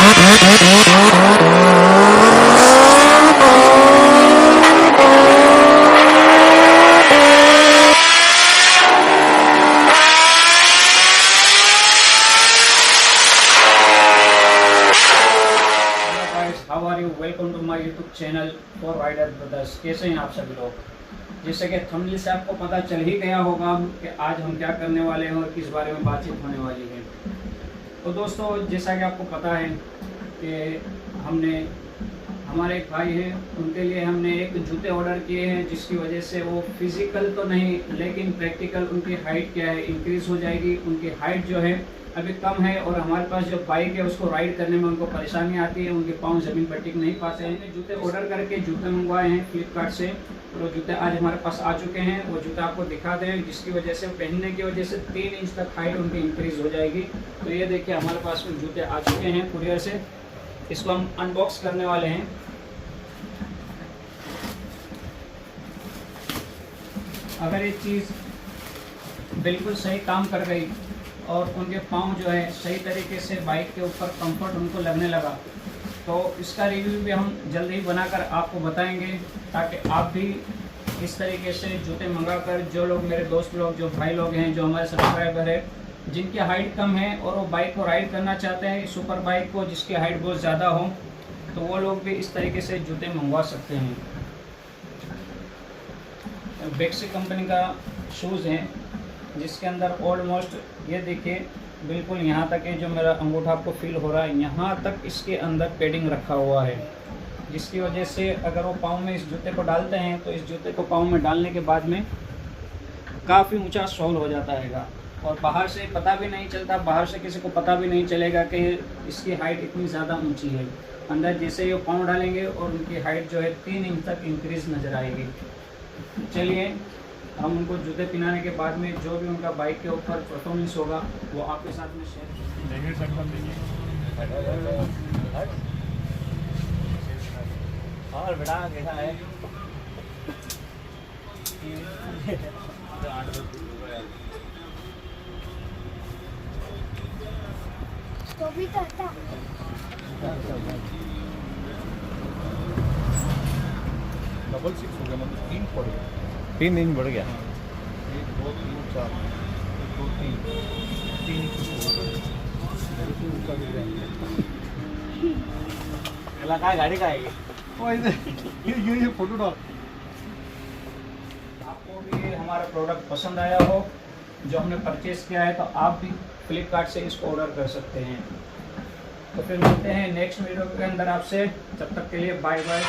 How are you, welcome to my YouTube channel for Rider Brothers. कैसे हैं आप सभी लोग? जैसे कि थंबनेल से आपको पता चल ही गया होगा कि आज हम क्या करने वाले हैं और किस बारे में बातचीत होने वाली है। तो दोस्तों, जैसा कि आपको पता है कि हमारे एक भाई हैं, उनके लिए हमने एक जूते ऑर्डर किए हैं, जिसकी वजह से वो फिजिकल तो नहीं लेकिन प्रैक्टिकल उनकी हाइट क्या है इंक्रीज़ हो जाएगी। उनकी हाइट जो है अभी कम है और हमारे पास जो बाइक है उसको राइड करने में उनको परेशानी आती है, उनके पाँव ज़मीन पर टिक नहीं पाते हैं। जूते ऑर्डर करके जूते मंगवाए हैं फ्लिपकार्ट से, और वो जूते आज हमारे पास आ चुके हैं। वो जूता आपको दिखा दें, जिसकी वजह से पहनने की वजह से 3 इंच तक हाइट उनकी इंक्रीज़ हो जाएगी। तो ये देखिए हमारे पास में जूते आ चुके हैं कुरियर से, इसको हम अनबॉक्स करने वाले हैं। अगर ये चीज़ बिल्कुल सही काम कर गई और उनके पाँव जो है सही तरीके से बाइक के ऊपर कंफर्ट उनको लगने लगा, तो इसका रिव्यू भी हम जल्दी ही बनाकर आपको बताएंगे, ताकि आप भी इस तरीके से जूते मंगाकर, जो लोग मेरे दोस्त लोग, जो भाई लोग हैं, जो हमारे सब्सक्राइबर है, जिनकी हाइट कम है और वो बाइक को राइड करना चाहते हैं, सुपर बाइक को जिसकी हाइट बहुत ज़्यादा हो, तो वो लोग भी इस तरीके से जूते मंगवा सकते हैं। बेक्सी कंपनी का शूज़ है, जिसके अंदर ऑलमोस्ट ये देखिए बिल्कुल यहाँ तक है, जो मेरा अंगूठा आपको फील हो रहा है, यहाँ तक इसके अंदर पैडिंग रखा हुआ है, जिसकी वजह से अगर वो पाँव में इस जूते को डालते हैं तो इस जूते को पाँव में डालने के बाद में काफ़ी ऊंचा सोल हो जाता है और बाहर से पता भी नहीं चलता, बाहर से किसी को पता भी नहीं चलेगा कि इसकी हाइट इतनी ज़्यादा ऊँची है। अंदर जैसे ही वो पाँव डालेंगे और उनकी हाइट जो है 3 इंच तक इंक्रीज़ नज़र आएगी। चलिए हम उनको जूते पहनाने के बाद में जो भी उनका बाइक के ऊपर परफॉर्मेंस होगा वो आपके साथ में शेयर और बेटा कैसा है? तो भी करता डबल 6 हो गया, मतलब 3 पड़ गया, 3 इंच बढ़ गया। 1 2 3 4 2 3 3 ऊपर गिर अगला काय गाड़ी का है ये फोटो डाल। आपको भी हमारा प्रोडक्ट पसंद आया हो, जो हमने परचेज़ किया है, तो आप भी फ्लिपकार्ट से इसको ऑर्डर कर सकते हैं। तो फिर मिलते हैं नेक्स्ट वीडियो के अंदर आपसे, तब तक के लिए बाय बाय।